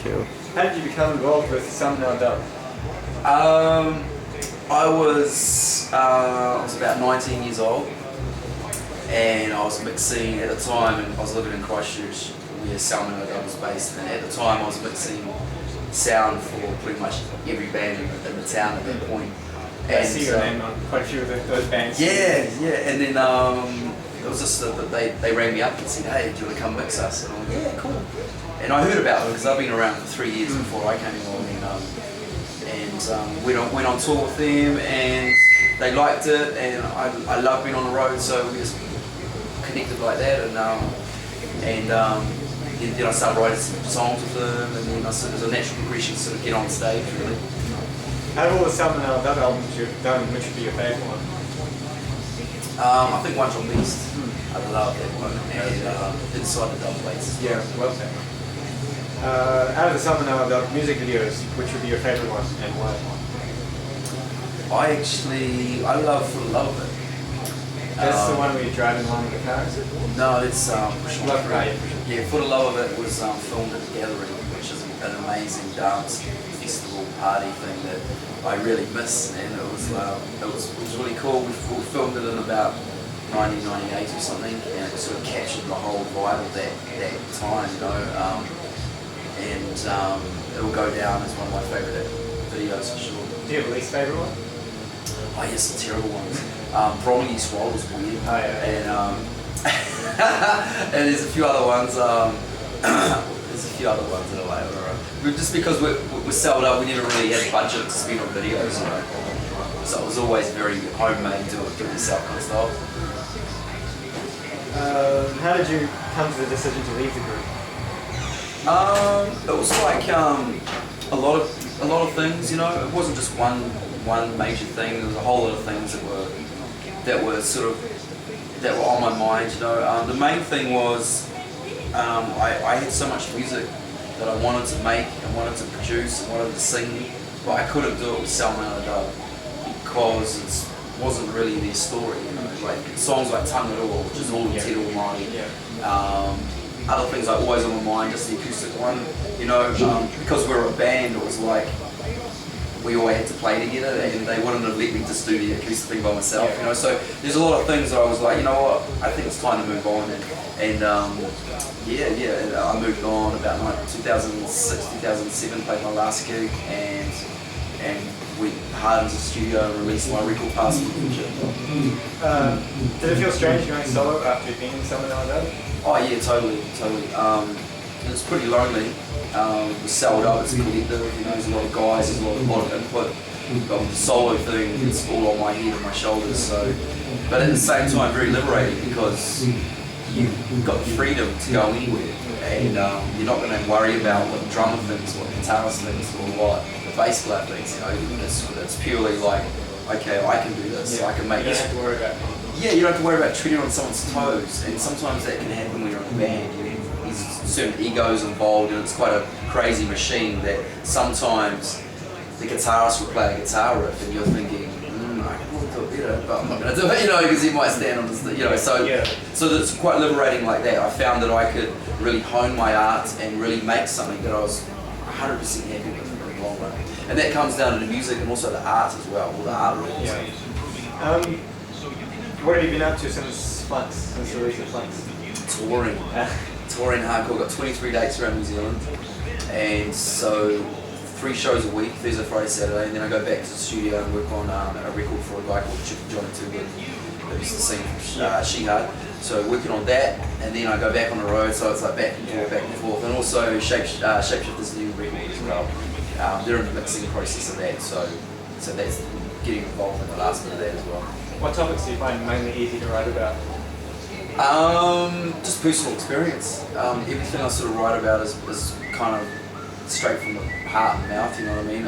Cool. How did you become involved with Thumbnail Dub? I was about 19 years old, and I was mixing at the time, and I was living in Christchurch, where Thumbnail Dub was based. And at the time, I was mixing sound for pretty much every band in the town at that point. I see your name on quite a few of those bands. Yeah, and then it was just that they rang me up and said, "Hey, do you want to come mix us?" And I'm like, "Yeah, cool." And I heard about it because I've been around for 3 years before I came along, and went on tour with them, and they liked it, and I love being on the road, so we just connected like that, and then I started writing some songs with them, and then it was a natural progression to sort of get on stage, really. Out of all the Thumbnail Dub albums you've done, which would be your favourite one? I think One Shot Beast. I love that one, and Inside the Dub Plates. Yeah, well said. Out of the Thumbnail Dub music videos, which would be your favourite one, and why? I love For the Love of It. That's the one where you're driving along with the car, is it? No, it's Yeah, For the Love of It was filmed at the Gallery, which is an amazing dance festival party thing that I really miss, and it was really cool. We filmed it in about 1998 or something, and it sort of captured the whole vibe of that time, you know. It will go down as one of my favourite videos for sure. Do you have a least favourite one? Oh yes, some terrible ones. Probably Swallow was weird. Oh yeah. And there's a few other ones. There's a few other ones that are like, alright. Just because we're sold up, we never really had budget to spend on videos, you know. So it was always very homemade, do it yourself kind of style. How did you come to the decision to leave the group? It was like a lot of things, you know. It wasn't just one major thing. There was a whole lot of things that were on my mind, you know. The main thing was I had so much music that I wanted to make and wanted to produce and wanted to sing, but I couldn't do it with Thumbnail Dub because it wasn't really their story, you know. Like songs like Tanne, which is all in Te Reo Māori. Other things like always on my mind, just the acoustic one, you know. Because we're a band, it was like we always had to play together, and they wouldn't have let me just do the acoustic thing by myself, you know. So there's a lot of things that I was like, you know what, I think it's time to move on, and I moved on about 2006, 2007, played my last gig, and went hard into the studio and released my record Past and Future. Did it feel strange going solo after you've been in Thumbnail Dub? Oh yeah, totally. It was pretty lonely. It was sold up, it's a collective, you know, there's a lot of guys, there's a lot of input. But with the solo thing, it's all on my head and my shoulders, so. But at the same time, very liberating because you've got the freedom to go anywhere, and you're not going to worry about what the drummer thinks, what the guitarist thinks, or what the bass player thinks, you know. It's purely like, okay, I can do this, I can make this. You don't have to worry about it. Yeah, you don't have to worry about treading on someone's toes, and sometimes that can happen when you're in a band. There's certain egos involved, and it's quite a crazy machine that sometimes the guitarist will play a guitar riff, and you're thinking, I can probably do it better, but I'm not going to do it, you know, because he might stand on this, you know. So it's quite liberating like that. I found that I could really hone my art and really make something that I was 100% happy with in the long run. And that comes down to the music and also the art as well, all the artwork. What have you been up to since the release of Flux? Touring hardcore. Got 23 dates around New Zealand, and so 3 shows a week, Thursday, Friday, Saturday, and then I go back to the studio and work on a record for a guy called Johnny Tiki that used to sing She Hard. So working on that, and then I go back on the road, so it's like back and forth, and also Shapeshift is a new record as well. They're in the mixing process of that, so that's getting involved in the last bit of that as well. What topics do you find mainly easy to write about? Just personal experience. Everything I sort of write about is kind of straight from the heart and mouth, you know what I mean?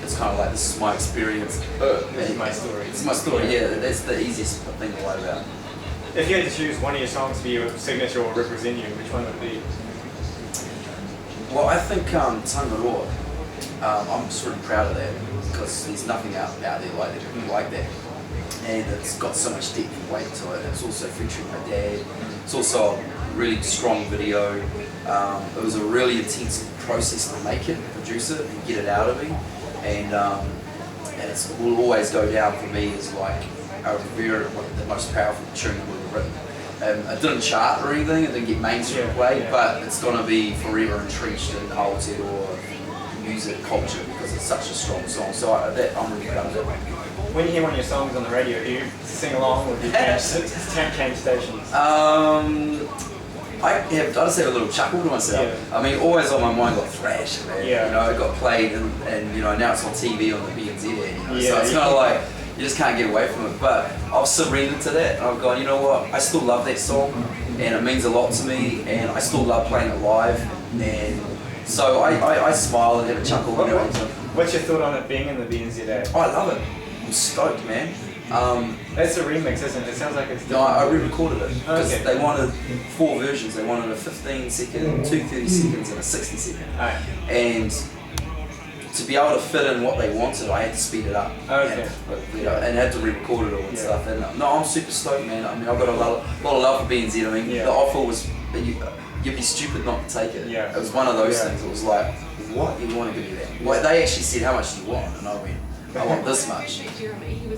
It's kind of like, this is my experience. This is my story. It's my story, yeah. That's the easiest thing to write about. If you had to choose one of your songs to be your signature or represent you, which one would it be? Well, I think Tanne. I'm just really proud of that because there's nothing out there like that. and it's got so much depth and weight to it. It's also featuring my dad. It's also a really strong video. It was a really intense process to make it, produce it, and get it out of me. And it will always go down for me as like the most powerful tune I've ever written. It didn't chart or anything, it didn't get mainstream play, but it's going to be forever entrenched in Aotearoa music culture because it's such a strong song. So I'm really proud of it. When you hear one of your songs on the radio, do you sing along or do you change stations? I just have a little chuckle to myself. I mean, always on my mind got thrash, man. You know, it got played and you know, now it's on TV on the BNZ, you know, so it's kind of like, you just can't get away from it. But I've surrendered to that and I've gone, you know what, I still love that song and it means a lot to me and I still love playing it live, and so I smile and have a chuckle. What's your thought on it being in the BNZ? I love it. I'm stoked, man. That's a remix, isn't it? It sounds like it's different. No, I re-recorded it because they wanted 4 versions. They wanted a 15 second, 2 30 seconds and a 60 second. And to be able to fit in what they wanted, I had to speed it up. And had to re-record it all and stuff. And no, I'm super stoked, man. I mean, I've got a lot of love for BNZ. I mean, the offer was, you'd be stupid not to take it. It was one of those things. It was like, what? You want to give me that? Well, they actually said, how much do you want? And I went, I want this much. And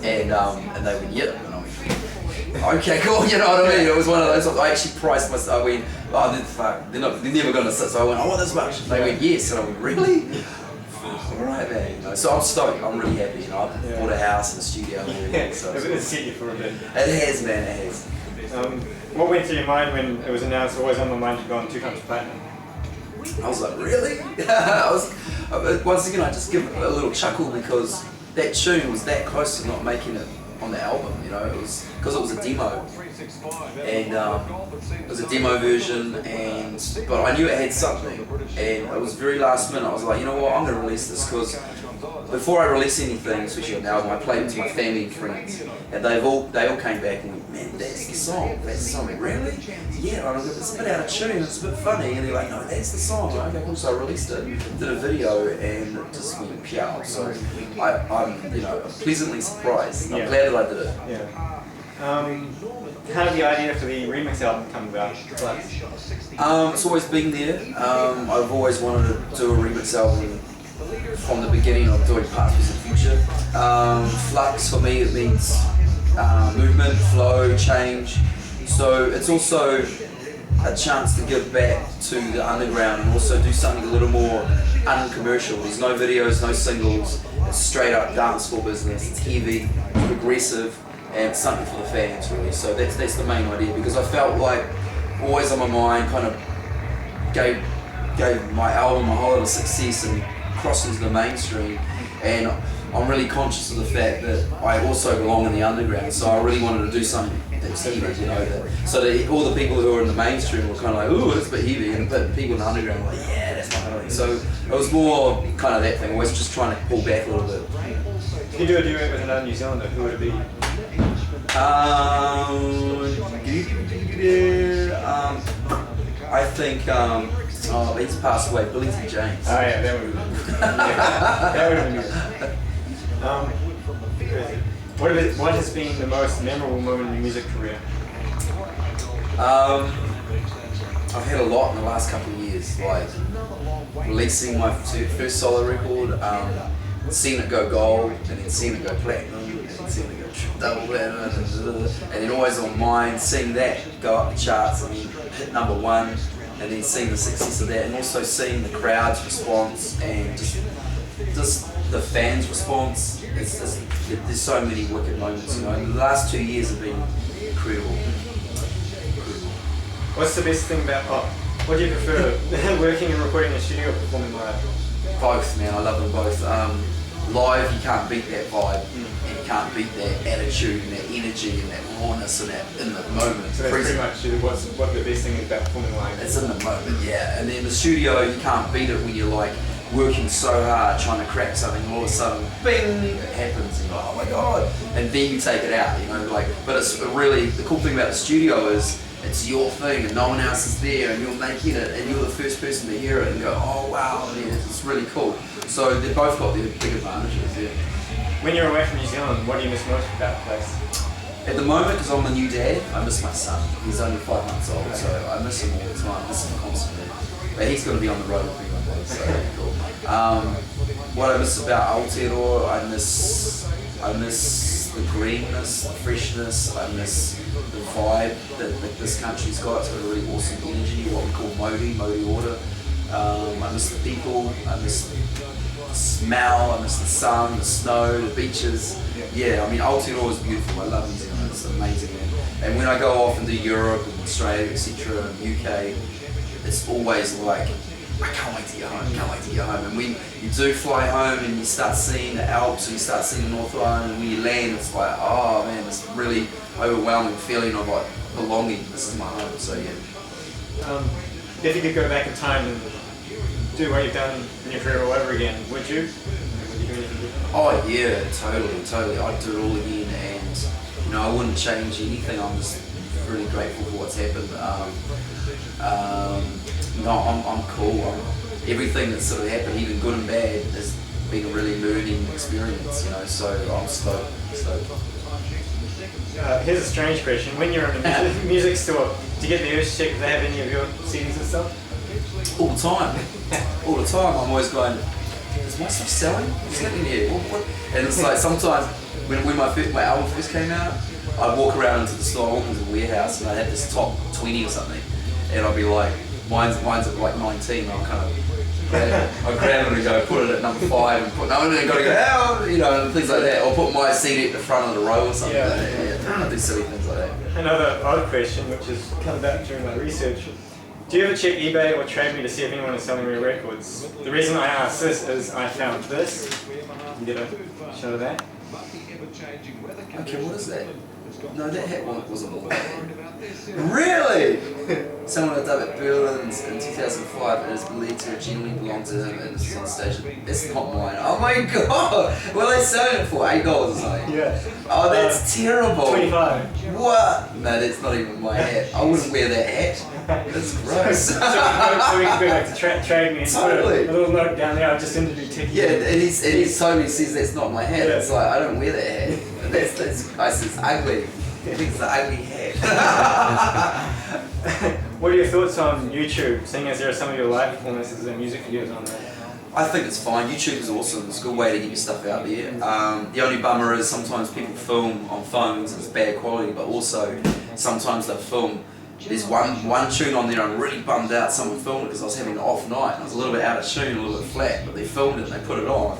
they went, yeah. And I went, okay, cool, you know what I mean? It was one of those, I actually priced myself, I went, oh, they're never going to sit. So I went, I want this much. And they went, yes. And I went, really? Alright, man. You know, so I'm stoked, I'm really happy. You know, I bought a house and a studio and everything. So it's set you for a bit. It has, man, it has. What went through your mind when it was announced, always on my mind, to go on 2 times platinum? I was like, really? Once again, I just give a little chuckle because that tune was that close to not making it on the album, you know, it was because it was a demo, and it was a demo version, but I knew it had something, and it was very last minute. I was like, you know what, I'm going to release this because before I release anything, especially on the album, I played it to my family and friends, and they all came back and went, man, that's the song. Really? Yeah, it's a bit out of tune, it's a bit funny, and they're like, no, that's the song. Like, okay, cool. So I released it, did a video, and it just went pure. So I'm you know, pleasantly surprised. I'm glad that I did it. How did the idea for the remix album come about? It's always been there. I've always wanted to do a remix album from the beginning of doing Past, Present, Future. Flux for me, it means movement, flow, change. So it's also a chance to give back to the underground and also do something a little more uncommercial. There's no videos, no singles. It's straight up dance floor business. It's heavy, progressive, and something for the fans really. So that's the main idea, because I felt like always on my mind kind of gave my album a whole lot of success and crossed into the mainstream, and I'm really conscious of the fact that I also belong in the underground, so I really wanted to do something that's heavy, you know, so that all the people who are in the mainstream were kind of like, ooh, it's a bit heavy, and the people in the underground were like, yeah, that's my kind of thing. So it was more kind of that thing, always just trying to pull back a little bit. If you do a duet with another New Zealander, who would it be? I think he's passed away, Billy T. James. Oh yeah, that would be good. That would have been good. What has been the most memorable moment in your music career? I've had a lot in the last couple of years, like releasing my first solo record, seeing it go gold, and then seeing it go platinum, and then seeing it go double platinum, and then always on mine, seeing that go up the charts and then hit #1, and then seeing the success of that, and also seeing the crowd's response and just the fans' response. There's so many wicked moments, you know. And the last 2 years have been incredible. What's the best thing about what do you prefer, working and recording in a studio or performing live? Both, man. I love them both. Live, you can't beat that vibe, and you can't beat that attitude and that energy and that rawness and that in the moment. So that's pretty much what the best thing is about performing live. It's in the moment, yeah. And then the studio, you can't beat it when you're like working so hard trying to crack something, and all of a sudden, bing, it happens, and you're like, oh my god, and then you take it out, you know, like. But it's really, the cool thing about the studio is it's your thing and no one else is there, and you're making it and you're the first person to hear it and go, oh wow, yeah, it's really cool. So they've both got their big advantages, yeah. When you're away from New Zealand, what do you miss most about the place? At the moment, because I'm a new dad, I miss my son. He's only 5 months old, so I miss him all the time. I miss him constantly. But he's going to be on the road with me one day, so that'd be cool. What I miss about Aotearoa, I miss the greenness, the freshness. I miss the vibe that this country's got. It's got a really awesome energy, what we call Māori order. I miss the people. I miss the smell. I miss the sun, the snow, the beaches. Yeah, I mean Aotearoa is beautiful. I love New Zealand. It's amazing, man. And when I go off into Europe and Australia, etc., and UK, it's always like, I can't wait to get home, can't wait to get home. And when you do fly home and you start seeing the Alps or you start seeing the North Island, and when you land, it's like, oh man, this really overwhelming feeling of like belonging. This is my home. So yeah. If you could go back in time and do what you've done in your career all over again, would you? Would you do anything different? Oh yeah, totally. I'd do it all again, and you know, I wouldn't change anything. I'm just really grateful for what's happened. No, I'm cool. Everything that's sort of happened, even good and bad, has been a really learning experience, you know, so I'm stoked. Here's a strange question. When you're in a music store, do you get the urge to check if they have any of your CDs and stuff? All the time. I'm always going, is my stuff selling? What's happening here? What? And it's like sometimes when my album first came out, I'd walk around into the store, walk into the warehouse, and I'd have this top 20 or something, and I'd be like, mine's at like 19, I'll kind of grab it and go put it at number 5 and got to go, oh, you know, and things like that, or put my CD at the front of the row or something like that. Yeah, I do silly things like that. Another odd question, which has come about during my research. Do you ever check eBay or Trade Me to see if anyone is selling your records? The reason I ask this is I found this. You get a shot of that? Okay, what is that? No, that hat wasn't all that. Really? Someone had done at Berlin in 2005 and is believed to genuinely belong to him and is on station. It's not mine. Oh my god! What are they selling it for? $8 or something? Yeah. Oh, that's terrible. 25. What? No, that's not even my hat. I wouldn't wear that hat. That's gross. so we can go back to Trade Me and totally. put a little note down there. I've just interviewed Tiki. Yeah, and he totally says that's not my hat. Yeah. It's like, I don't wear that hat. That's I said, it's ugly. I think it's an ugly hat. What are your thoughts on YouTube, seeing as there are some of your live performances and music videos on there? I think it's fine. YouTube is awesome. It's a good way to get your stuff out there. The only bummer is sometimes people film on phones and it's bad quality, but also sometimes they film. There's one tune on there I'm really bummed out. Someone filmed it because I was having an off night and I was a little bit out of tune, a little bit flat, but they filmed it and they put it on.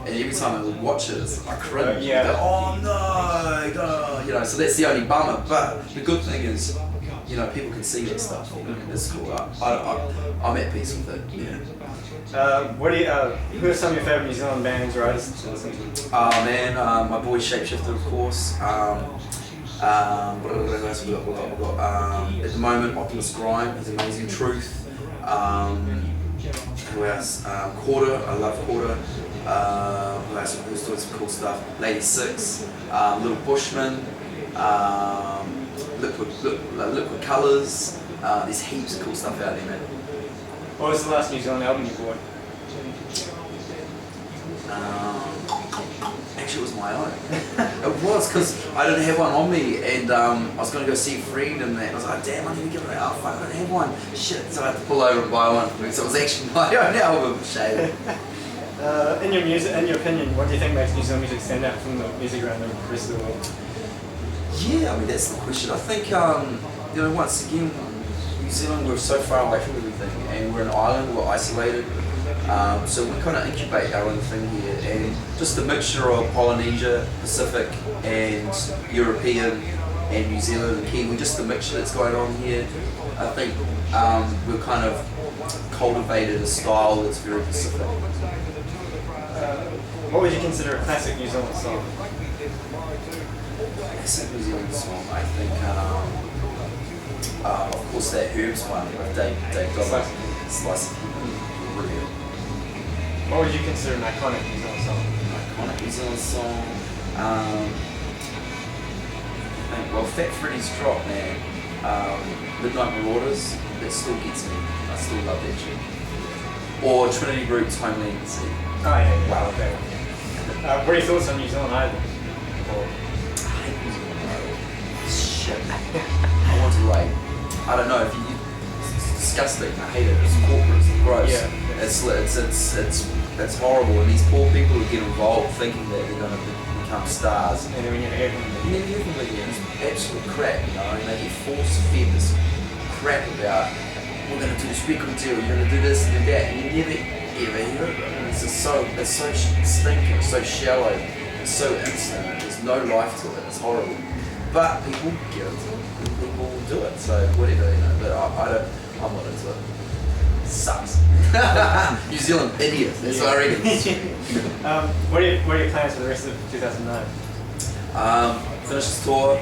And every time I would watch it, I cringe. Yeah. Go, oh no, you know. So that's the only bummer. But the good thing is, you know, people can see that stuff. It's cool. I'm at peace with it. Yeah. Who are some of your favourite New Zealand bands or artists to listen to? Oh man, my boy Shapeshifter, of course. What else have we got? At the moment, Optimus Grime is amazing. Truth. Who else? Quarter. I love Quarter. Who else? Who's doing some cool stuff? Lady Six. Little Bushman. Liquid Colours. There's heaps of cool stuff out there, man. What was the last New Zealand album you bought? Actually, it was my own. It was because I didn't have one on me, and I was going to go see a friend, and I was like, damn, I need to get one. Oh fuck, I don't have one. Shit, so I had to pull over and buy one for me. So it was actually my own album. Shame. In your opinion, what do you think makes New Zealand music stand out from the music around the rest of the world? Yeah, I mean that's the question. I think you know, once again, New Zealand, we're so far away from everything, and we're an island, we're isolated. So we kind of incubate our own thing here, and just the mixture of Polynesia, Pacific, and European, and New Zealand and Kiwi, just the mixture that's going on here. I think we've kind of cultivated a style that's very Pacific. What would you consider a classic New Zealand song? Classic New Zealand song, I think, of course, that Herbs one, Dave Dobbins, Slice of brilliant. What would you consider an iconic New Zealand song? Iconic New Zealand song. I think, well, Fat Freddy's Drop, man. Midnight Marauders, that still gets me. I still love that tune. Or Trinity Group's Homeland Sea. Oh yeah, wow, okay. What are your thoughts on New Zealand Island? Shit. I want to like, I don't know if you. It's disgusting. I hate it. It's corporate. It's gross. Yeah. It's horrible. And these poor people who get involved thinking that they're going to become stars. And then when you hear from them, You never hear from them again. It's absolute crap. You know, and they get force fed this crap about we're going to do this record deal. You're going to do this and do that, and you never ever hear it. And it's just so stinking. It's so shallow. It's so instant. There's no life to it. It's horrible. But people get into it. People do it. So whatever, you know. But I don't. I'm not into it. It sucks. New Zealand idiot. That's what I reckon. what are your plans for the rest of 2009? Finish this tour.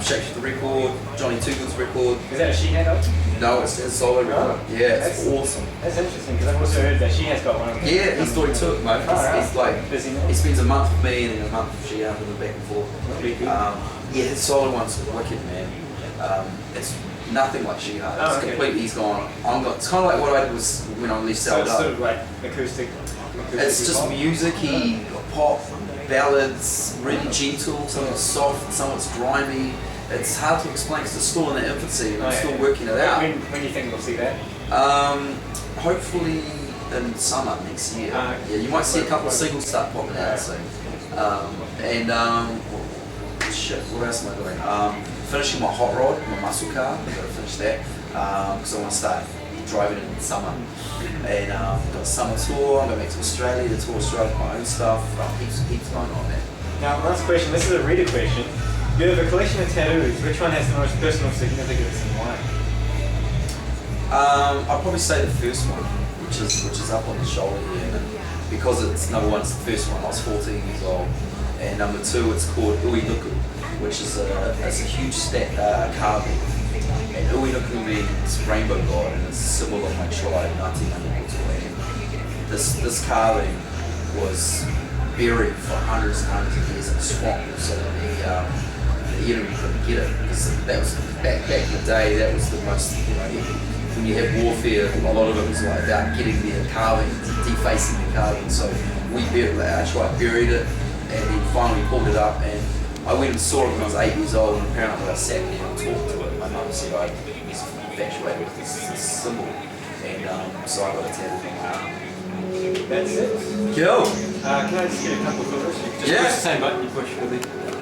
Shake the record. Johnny Toogood's record. Is that a she had up? No, it's a solo record. Oh, Yeah, it's awesome. That's interesting because I've also heard that she has got one. Yeah, he's doing two at the moment. He's like busy now. he spends a month with me and then a month with Gia with the back and forth. Pretty good. Yeah, his solo one's wicked, man. It's nothing like She Heart. It's okay. completely, he's gone. It's kind of like what I did was when I released So Sold it's Up. sort of like acoustic. It's just music-y, pop, ballads, really gentle, some of it's soft, some of it's grimy. It's hard to explain because it's still in the infancy and I'm still working it out. When do you think we'll see that? Hopefully in summer next year. Yeah, you might see a couple of singles start popping out soon. Shit, what else am I doing? Finishing my hot rod, my muscle car. I've got to finish that because I want to start driving it in the summer. And got a summer tour. I'm going back to Australia to tour Australia with my own stuff. Heaps going on there. Now, last question. This is a reader question. You have a collection of tattoos. Which one has the most personal significance and why? I'd probably say the first one, which is up on the shoulder here, and because it's number one, it's the first one. I was 14 years old, and number two, it's called Uinuku, which is a huge carving. And Uinuku means rainbow god, and it's a symbol of my tribe, Ngāti Ngāti. This carving was buried for hundreds and hundreds of years in a swamp, so the enemy couldn't get it because that was back in the day. That was the most, you know, when you have warfare, a lot of it was like about getting their carvings, defacing the carving. So we our tribe buried it, and then finally pulled it up. And I went and saw it when I was 8 years old, and apparently I sat there and talked to it. My mum said I was infatuated with this symbol, and so I got it tattooed on my arm. That's it. Cool. Can I just get a couple of photos? Just push the same button you push for the.